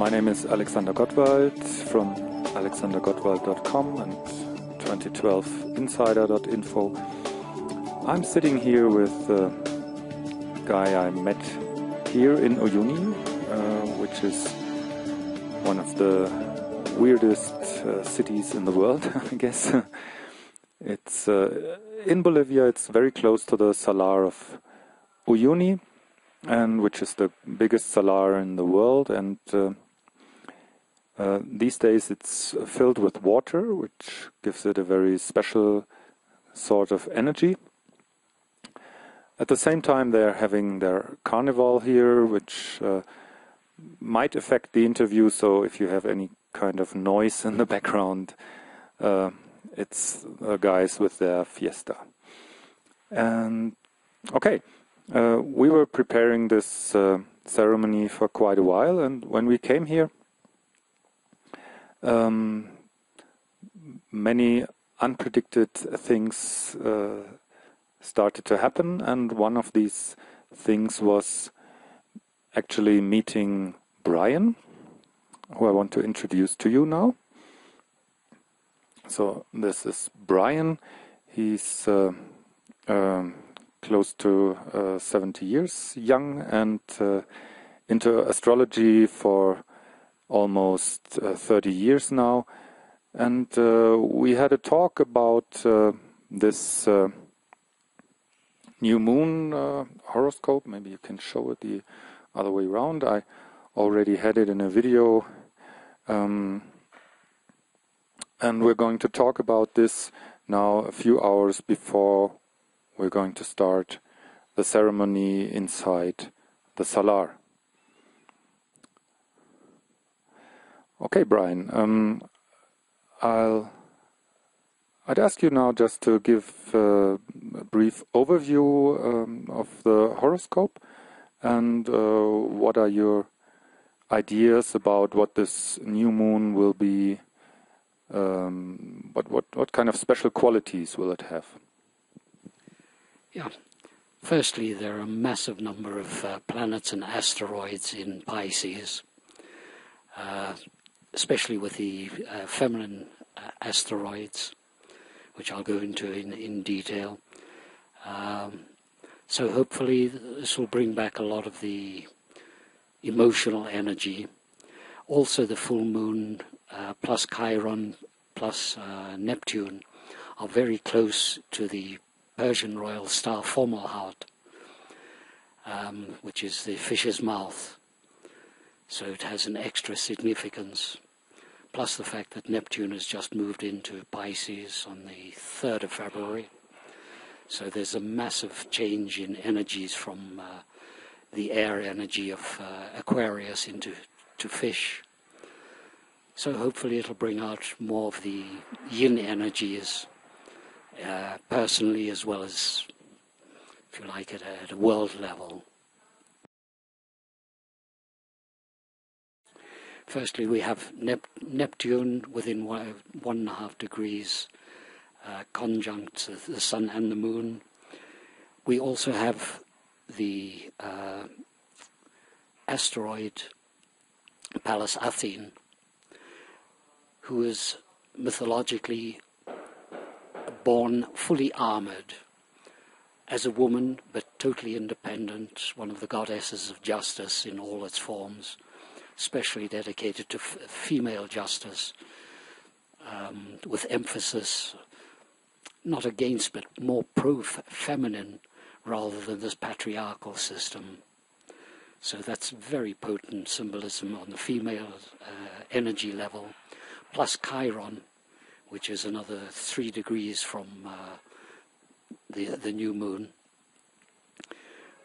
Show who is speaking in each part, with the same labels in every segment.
Speaker 1: My name is Alexander Gottwald from alexandergottwald.com and 2012insider.info. I'm sitting here with a guy I met here in Uyuni, which is one of the weirdest cities in the world, I guess. It's in Bolivia. It's very close to the Salar of Uyuni, and which is the biggest salar in the world. And these days it's filled with water, which gives it a very special sort of energy. At the same time, they're having their carnival here, which might affect the interview. So if you have any kind of noise in the background, it's guys with their fiesta. And okay, we were preparing this ceremony for quite a while, and when we came here, many unpredicted things started to happen, and one of these things was actually meeting Brian, who I want to introduce to you now. So this is Brian. He's close to 70 years young and into astrology for almost 30 years now. And we had a talk about this new moon horoscope. Maybe you can show it the other way around. I already had it in a video. And we're going to talk about this now a few hours before we're going to start the ceremony inside the Salar. Okay, Brian, I'd ask you now just to give a brief overview of the horoscope, and what are your ideas about what this new moon will be. What kind of special qualities will it have?
Speaker 2: Yeah. Firstly, there are a massive number of planets and asteroids in Pisces, especially with the feminine asteroids, which I'll go into in detail. So hopefully this will bring back a lot of the emotional energy. Also the full moon plus Chiron plus Neptune are very close to the Persian royal star Fomalhaut, which is the fish's mouth. So it has an extra significance. Plus the fact that Neptune has just moved into Pisces on the 3rd of February. So there's a massive change in energies from the air energy of Aquarius into fish. So hopefully it'll bring out more of the yin energies, personally as well as, if you like, at a world level. Firstly, we have Neptune within 1.5 degrees conjunct the Sun and the Moon. We also have the asteroid Pallas Athene, who is mythologically born fully armored as a woman, but totally independent, one of the goddesses of justice in all its forms, especially dedicated to female justice, with emphasis not against but more pro-feminine rather than this patriarchal system. So that's very potent symbolism on the female energy level, plus Chiron, which is another 3 degrees from the new moon,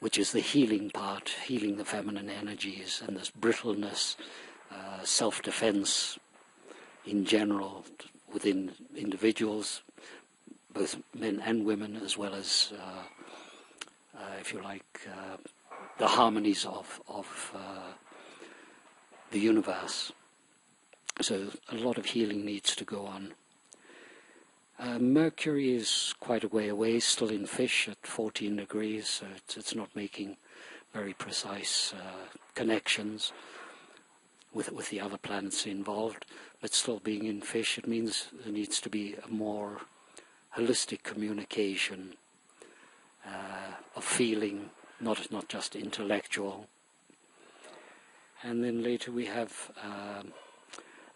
Speaker 2: which is the healing part, healing the feminine energies and this brittleness, self-defense in general within individuals, both men and women, as well as, if you like, the harmonies of the universe. So a lot of healing needs to go on. Mercury is quite a way away, still in fish at 14 degrees, so it's not making very precise connections. with the other planets involved, but still being in fish, it means there needs to be a more holistic communication of feeling, not just intellectual. And then later we have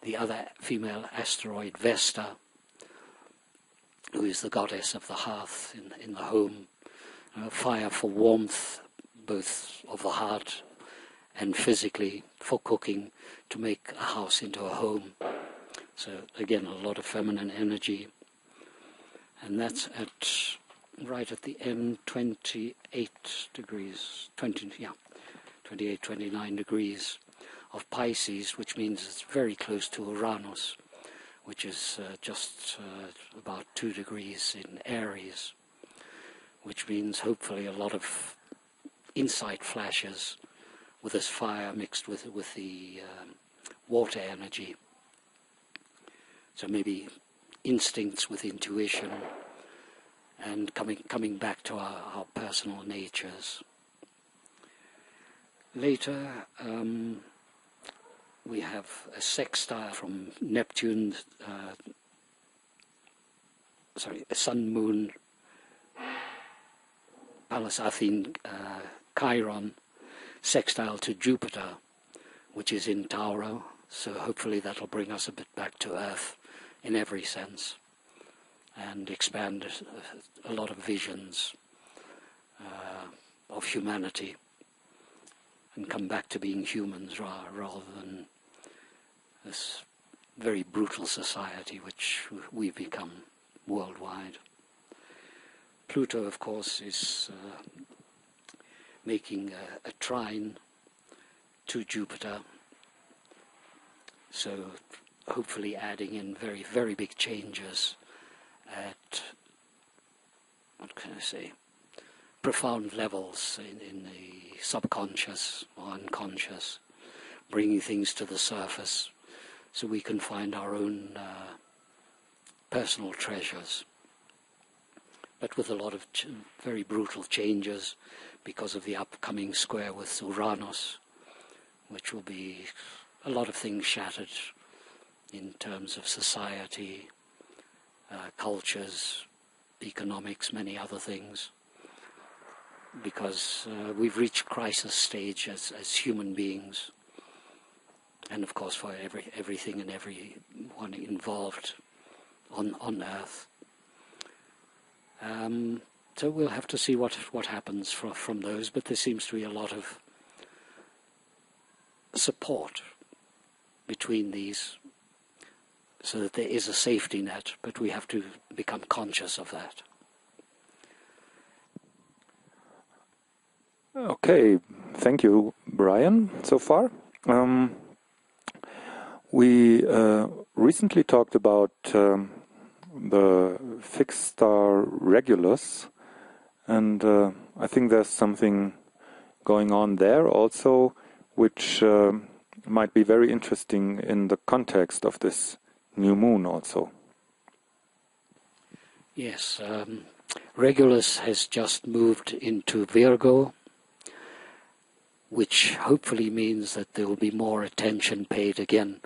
Speaker 2: the other female asteroid, Vesta, who is the goddess of the hearth in the home. Fire for warmth, both of the heart and physically, for cooking, to make a house into a home. So again, a lot of feminine energy. And that's right at the end, 28 degrees, 28, 29 degrees of Pisces, which means it's very close to Uranus, which is just about 2 degrees in Aries, which means hopefully a lot of insight flashes with this fire mixed with the water energy. So maybe instincts with intuition and coming back to our personal natures. Later, we have a sextile from Neptune, a Sun-Moon, Pallas Athene, Chiron, sextile to Jupiter, which is in Tauro. So hopefully that'll bring us a bit back to Earth in every sense, and expand a lot of visions of humanity, and come back to being humans rather than this very brutal society which we've become worldwide. Pluto, of course, is making a trine to Jupiter, so hopefully adding in very, very big changes at, what can I say, profound levels in the subconscious or unconscious, bringing things to the surface so we can find our own personal treasures, but with a lot of very brutal changes because of the upcoming square with Uranus, which will be a lot of things shattered in terms of society, cultures, economics, many other things, because we've reached crisis stage as human beings, and of course for everything and everyone involved on Earth. So we'll have to see what happens from those, but there seems to be a lot of support between these, so that there is a safety net, but we have to become conscious of that.
Speaker 1: Okay, thank you, Brian, so far. We recently talked about the fixed star Regulus, and I think there's something going on there also, which might be very interesting in the context of this new moon also.
Speaker 2: Yes, Regulus has just moved into Virgo, which hopefully means that there will be more attention paid again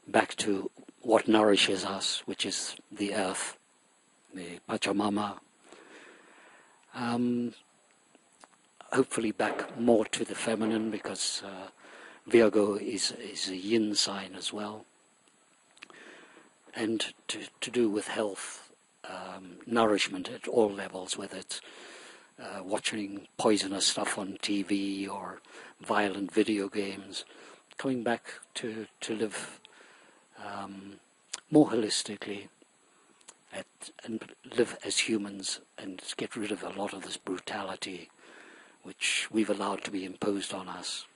Speaker 2: back to what nourishes us, which is the earth, the Pachamama. Hopefully back more to the feminine, because Virgo is a yin sign as well. And to do with health, nourishment at all levels, whether it's watching poisonous stuff on TV or violent video games, coming back to live more holistically and live as humans, and get rid of a lot of this brutality which we've allowed to be imposed on us.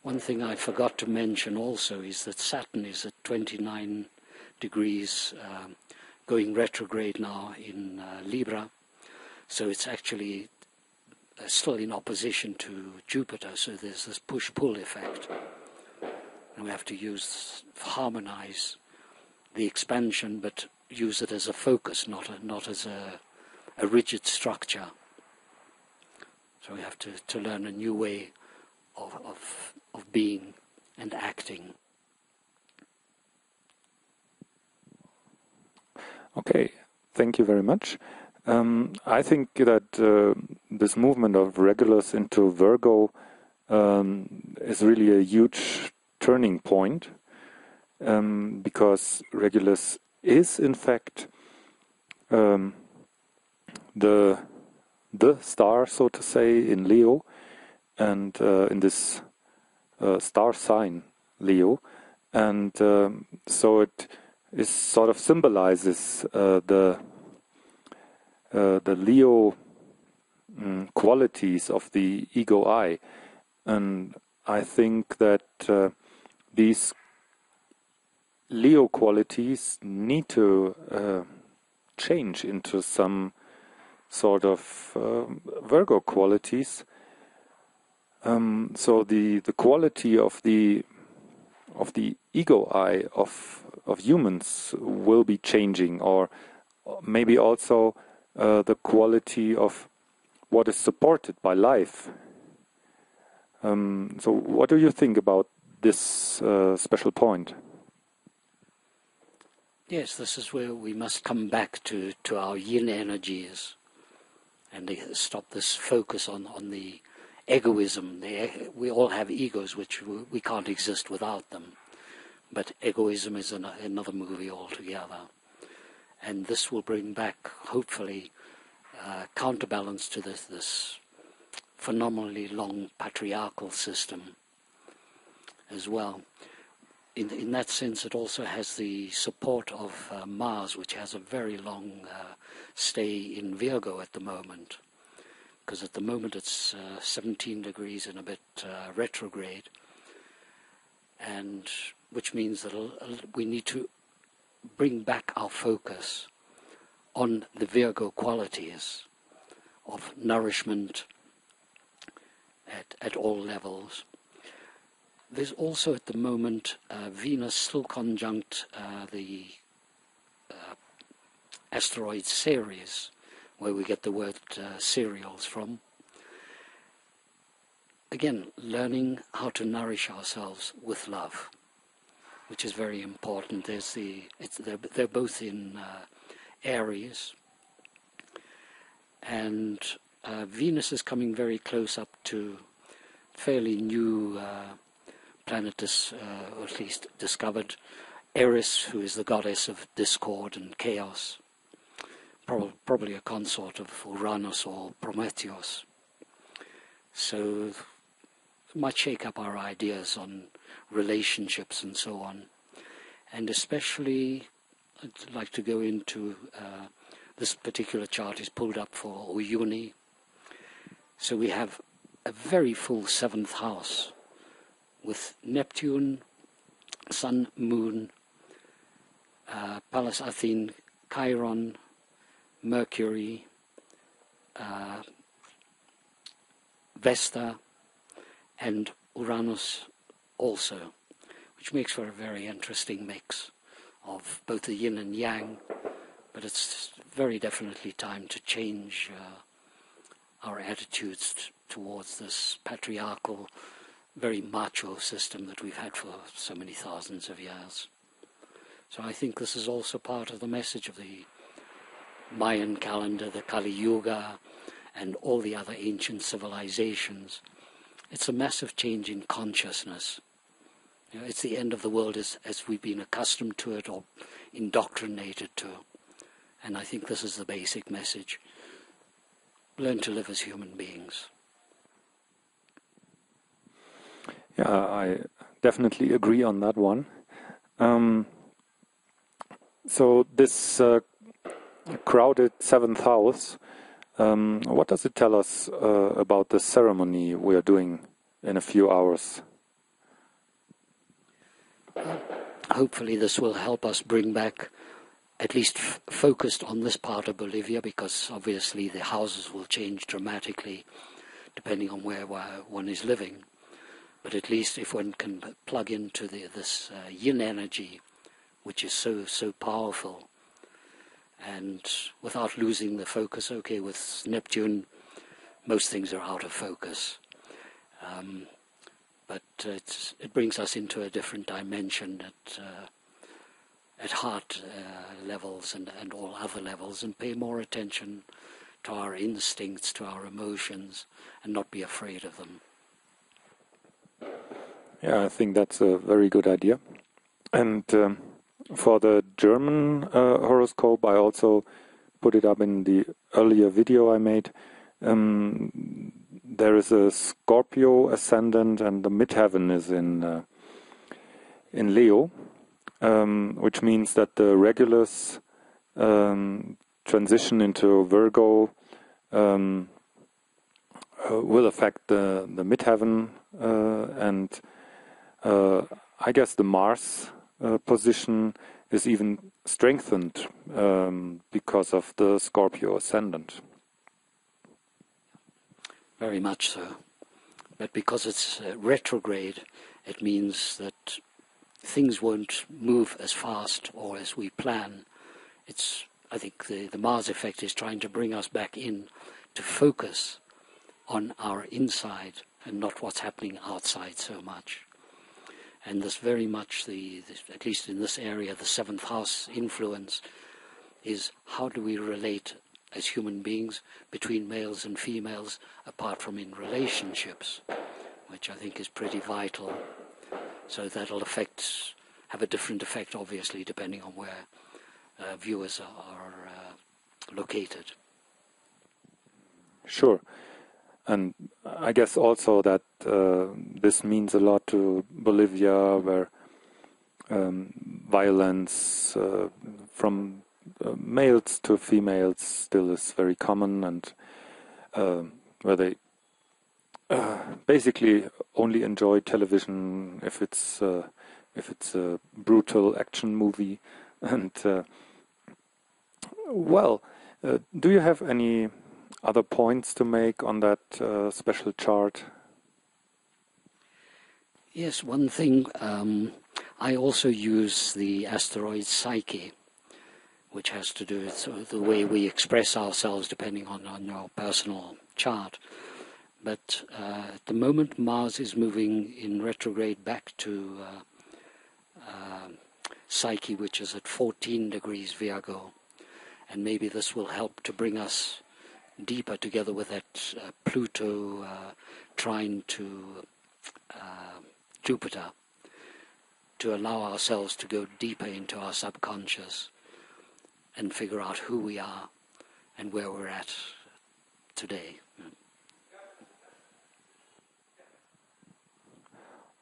Speaker 2: One thing I forgot to mention also is that Saturn is at 29 degrees going retrograde now in Libra, so it's actually still in opposition to Jupiter, so there's this push-pull effect, and we have to harmonize the expansion, but use it as a focus, not as a rigid structure. So we have to learn a new way of being and acting.
Speaker 1: Okay, thank you very much. I think that this movement of Regulus into Virgo is really a huge turning point, because Regulus is in fact the star, so to say, in Leo, and in this star sign Leo, and so it is sort of symbolizes the Leo qualities of the ego I, and I think that these Leo qualities need to change into some sort of Virgo qualities. So the quality of the ego I of humans will be changing, or maybe also the quality of what is supported by life. So what do you think about this special point?
Speaker 2: Yes, this is where we must come back to our yin energies and stop this focus on the egoism. We all have egos, which we can't exist without them. But egoism is another movie altogether. And this will bring back, hopefully, counterbalance to this phenomenally long patriarchal system as well. In that sense, it also has the support of Mars, which has a very long stay in Virgo at the moment. Because at the moment it's 17 degrees and a bit retrograde, and which means that we need to bring back our focus on the Virgo qualities of nourishment at all levels. There's also at the moment Venus still conjunct the asteroid Ceres, where we get the word cereals from. Again, learning how to nourish ourselves with love, which is very important. They're both in Aries, and Venus is coming very close up to fairly new planet, or at least discovered, Eris, who is the goddess of discord and chaos, probably a consort of Uranus or Prometheus. So it might shake up our ideas on relationships and so on. And especially, I'd like to go into, this particular chart is pulled up for Uyuni. So we have a very full 7th house with Neptune, Sun, Moon, Pallas Athene, Chiron, Mercury, Vesta, and Uranus also, which makes for a very interesting mix of both the yin and yang, but it's very definitely time to change our attitudes towards this patriarchal, very macho system that we've had for so many thousands of years. So I think this is also part of the message of the Mayan calendar, the Kali Yuga, and all the other ancient civilizations. It's a massive change in consciousness. You know, it's the end of the world as we've been accustomed to it or indoctrinated to. And I think this is the basic message. Learn to live as human beings.
Speaker 1: Yeah, I definitely agree on that one. So this crowded 7th house, what does it tell us about the ceremony we are doing in a few hours?
Speaker 2: Hopefully this will help us bring back, at least focused on this part of Bolivia, because obviously the houses will change dramatically depending on where one is living. But at least if one can plug into this yin energy, which is so powerful, and without losing the focus. Okay, with Neptune, most things are out of focus. but it brings us into a different dimension at heart levels and all other levels, and pay more attention to our instincts, to our emotions, and not be afraid of them.
Speaker 1: Yeah, I think that's a very good idea. And for the German horoscope, I also put it up in the earlier video I made. There is a Scorpio ascendant, and the midheaven is in Leo, which means that the Regulus transition into Virgo will affect the midheaven, and I guess the Mars position is even strengthened because of the Scorpio ascendant.
Speaker 2: Very much so. But because it's retrograde, it means that things won't move as fast or as we plan. I think the Mars effect is trying to bring us back in to focus on our inside and not what's happening outside so much. And this very much, at least in this area, the seventh house influence is how do we relate as human beings between males and females, apart from in relationships, which I think is pretty vital. So that'll have a different effect, obviously, depending on where viewers are located.
Speaker 1: Sure. And I guess also that this means a lot to Bolivia, where violence from males to females still is very common, and where they basically only enjoy television if it's a brutal action movie. And do you have any other points to make on that special chart?
Speaker 2: Yes, one thing, I also use the asteroid Psyche, which has to do with the way we express ourselves depending on your personal chart. But at the moment, Mars is moving in retrograde back to Psyche, which is at 14 degrees Virgo. And maybe this will help to bring us deeper together with that Pluto trine to Jupiter, to allow ourselves to go deeper into our subconscious and figure out who we are and where we're at today.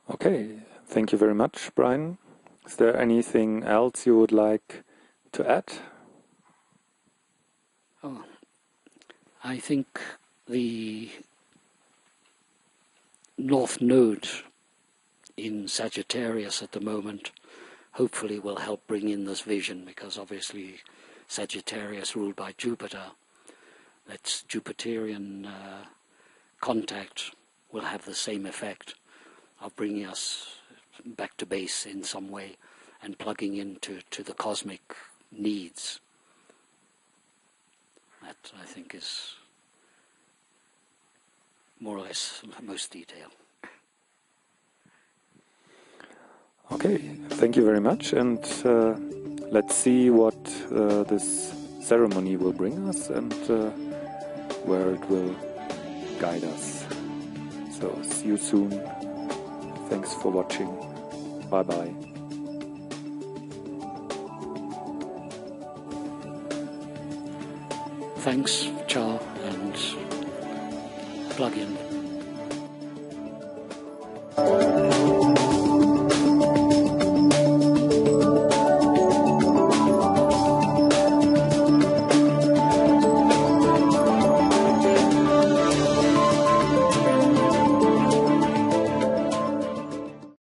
Speaker 1: Okay, thank you very much, Brian. Is there anything else you would like to add?
Speaker 2: Oh, I think the North Node in Sagittarius at the moment hopefully will help bring in this vision, because obviously Sagittarius ruled by Jupiter, that Jupiterian contact will have the same effect of bringing us back to base in some way and plugging into the cosmic needs. That, I think, is more or less most detail.
Speaker 1: Okay, thank you very much, and let's see what this ceremony will bring us and where it will guide us. So, see you soon. Thanks for watching. Bye-bye.
Speaker 2: Thanks, ciao, and plug in.